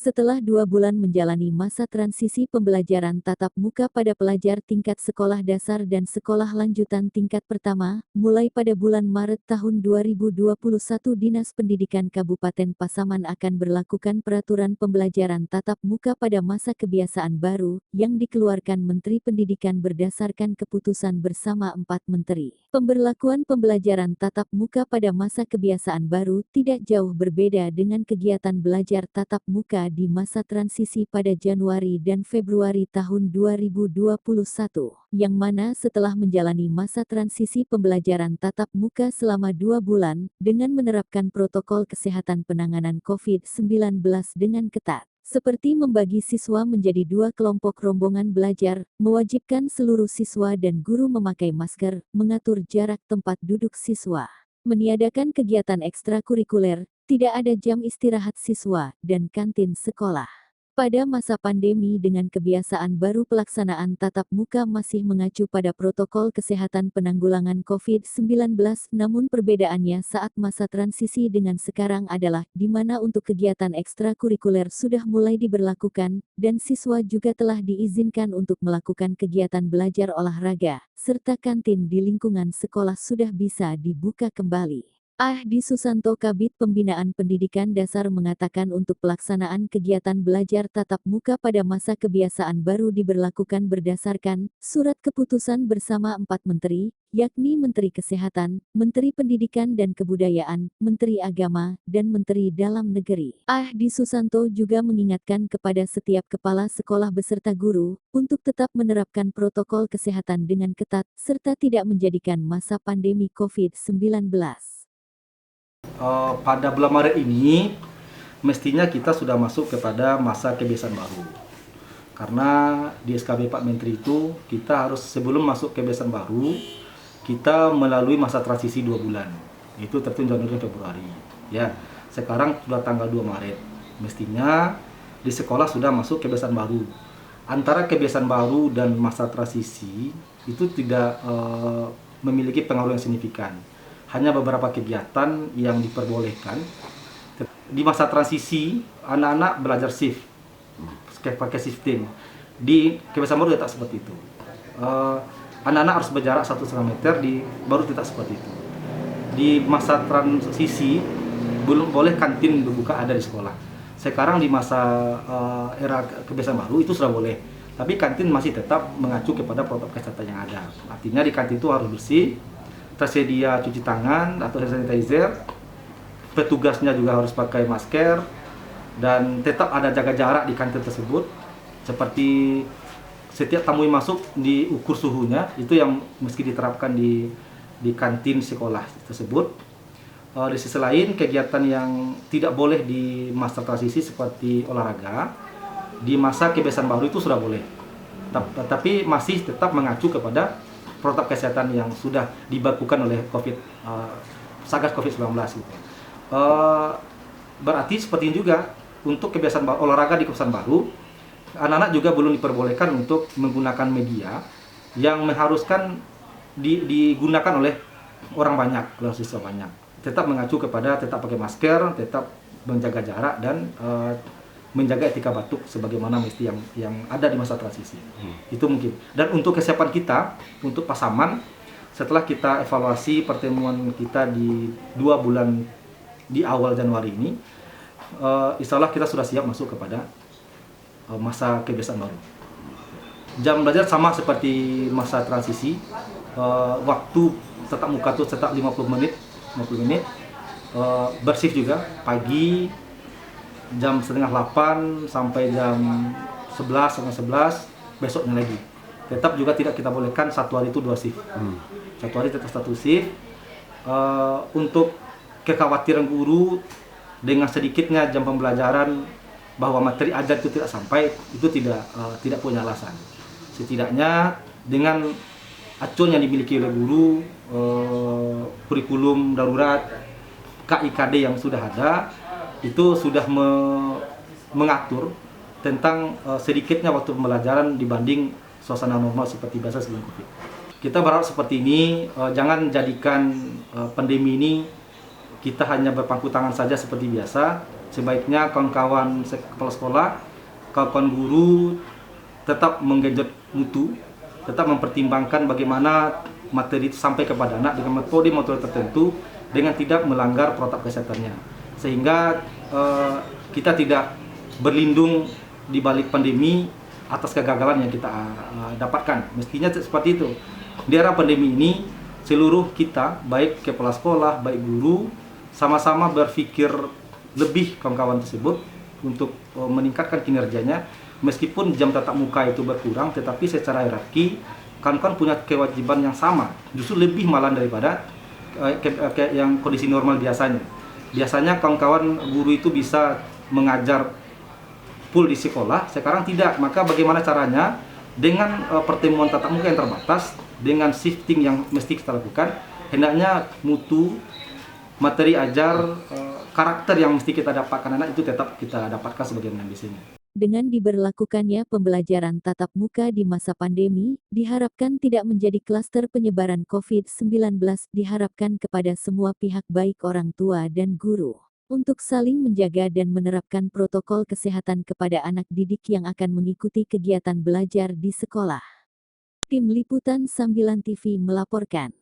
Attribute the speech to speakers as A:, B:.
A: Setelah 2 bulan menjalani masa transisi pembelajaran tatap muka pada pelajar tingkat sekolah dasar dan sekolah lanjutan tingkat pertama, mulai pada bulan Maret tahun 2021 Dinas Pendidikan Kabupaten Pasaman akan berlakukan peraturan pembelajaran tatap muka pada masa kebiasaan baru, yang dikeluarkan Menteri Pendidikan berdasarkan keputusan bersama 4 menteri. Pemberlakuan pembelajaran tatap muka pada masa kebiasaan baru tidak jauh berbeda dengan kegiatan belajar tatap muka di masa transisi pada Januari dan Februari tahun 2021, yang mana setelah menjalani masa transisi pembelajaran tatap muka selama 2 bulan, dengan menerapkan protokol kesehatan penanganan COVID-19 dengan ketat, seperti membagi siswa menjadi 2 kelompok rombongan belajar, mewajibkan seluruh siswa dan guru memakai masker, mengatur jarak tempat duduk siswa, meniadakan kegiatan ekstrakurikuler, tidak ada jam istirahat siswa, dan kantin sekolah. Pada masa pandemi dengan kebiasaan baru pelaksanaan tatap muka masih mengacu pada protokol kesehatan penanggulangan COVID-19, namun perbedaannya saat masa transisi dengan sekarang adalah di mana untuk kegiatan ekstrakurikuler sudah mulai diberlakukan, dan siswa juga telah diizinkan untuk melakukan kegiatan belajar olahraga, serta kantin di lingkungan sekolah sudah bisa dibuka kembali. Ahdi Susanto Kabid Pembinaan Pendidikan Dasar mengatakan untuk pelaksanaan kegiatan belajar tatap muka pada masa kebiasaan baru diberlakukan berdasarkan surat keputusan bersama 4 menteri, yakni Menteri Kesehatan, Menteri Pendidikan dan Kebudayaan, Menteri Agama, dan Menteri Dalam Negeri. Ahdi Susanto juga mengingatkan kepada setiap kepala sekolah beserta guru untuk tetap menerapkan protokol kesehatan dengan ketat serta tidak menjadikan masa pandemi COVID-19.
B: Pada bulan Maret ini mestinya kita sudah masuk kepada masa kebiasaan baru, karena di SKB Pak Menteri itu kita harus sebelum masuk kebiasaan baru kita melalui masa transisi 2 bulan, itu terhitung Januari Februari ya. Sekarang sudah tanggal 2 Maret, mestinya di sekolah sudah masuk kebiasaan baru. Antara kebiasaan baru dan masa transisi itu tidak memiliki pengaruh yang signifikan. Hanya beberapa kegiatan yang diperbolehkan. Di masa transisi, anak-anak belajar shift, pakai shifting. Di kebiasaan baru tidak seperti itu. Anak-anak harus berjarak 1,5 meter, baru tidak seperti itu. Di masa transisi, belum boleh kantin dibuka ada di sekolah. Sekarang di masa era kebiasaan baru itu sudah boleh. Tapi kantin masih tetap mengacu kepada protokol kesehatan yang ada. Artinya di kantin itu harus bersih, tersedia cuci tangan atau sanitizer, petugasnya juga harus pakai masker, dan tetap ada jaga jarak di kantin tersebut. Seperti setiap tamu yang masuk diukur suhunya, itu yang mesti diterapkan di kantin sekolah tersebut. Di sisi lain, kegiatan yang tidak boleh di masa transisi seperti olahraga, di masa kebiasaan baru itu sudah boleh. Tapi masih tetap mengacu kepada protokol kesehatan yang sudah dibakukan oleh Satgas COVID-19 gitu. Berarti seperti ini juga untuk kebiasaan olahraga di kebiasaan baru, anak-anak juga belum diperbolehkan untuk menggunakan media yang mengharuskan digunakan oleh orang banyak, oleh siswa banyak. Tetap mengacu kepada tetap pakai masker, tetap menjaga jarak, dan menjaga etika batuk sebagaimana mesti yang ada di masa transisi. Itu mungkin. Dan untuk kesiapan kita untuk Pasaman, setelah kita evaluasi pertemuan kita di 2 bulan di awal Januari ini, insya Allah kita sudah siap masuk kepada masa kebiasaan baru. Jam belajar sama seperti masa transisi, waktu tetap muka tuh tetap 50 menit, bersih juga pagi jam 7:30 sampai jam 11, besoknya lagi. Tetap juga tidak kita bolehkan satu hari itu 2 shift. Satu hari tetap 1 shift. Untuk kekhawatiran guru dengan sedikitnya jam pembelajaran bahwa materi ajar itu tidak sampai, itu tidak punya alasan. Setidaknya dengan acuan yang dimiliki oleh guru, kurikulum darurat, KIKD yang sudah ada, itu sudah mengatur tentang sedikitnya waktu pembelajaran dibanding suasana normal seperti biasa sebelum COVID. Kita berharap seperti ini, jangan jadikan pandemi ini kita hanya berpangku tangan saja seperti biasa. sebaiknya kawan-kawan kepala sekolah, kawan-kawan guru tetap menggenjot mutu, tetap mempertimbangkan bagaimana materi itu sampai kepada anak dengan metode-metode tertentu dengan tidak melanggar protokol kesehatannya. Sehingga kita tidak berlindung di balik pandemi atas kegagalan yang kita dapatkan. Mestinya seperti itu. Di era pandemi ini, seluruh kita, baik kepala sekolah, baik guru, sama-sama berpikir lebih kawan-kawan tersebut untuk meningkatkan kinerjanya. Meskipun jam tatap muka itu berkurang, tetapi secara hierarki kawan-kawan punya kewajiban yang sama, justru lebih malah daripada yang kondisi normal biasanya. Biasanya kawan-kawan guru itu bisa mengajar full di sekolah, sekarang tidak. Maka bagaimana caranya dengan pertemuan tatap muka yang terbatas, dengan shifting yang mesti kita lakukan, hendaknya mutu, materi ajar, karakter yang mesti kita dapatkan anak itu tetap kita dapatkan sebagaimana di sini.
A: Dengan diberlakukannya pembelajaran tatap muka di masa pandemi, diharapkan tidak menjadi klaster penyebaran COVID-19, diharapkan kepada semua pihak baik orang tua dan guru, untuk saling menjaga dan menerapkan protokol kesehatan kepada anak didik yang akan mengikuti kegiatan belajar di sekolah. Tim Liputan Sambilan TV melaporkan.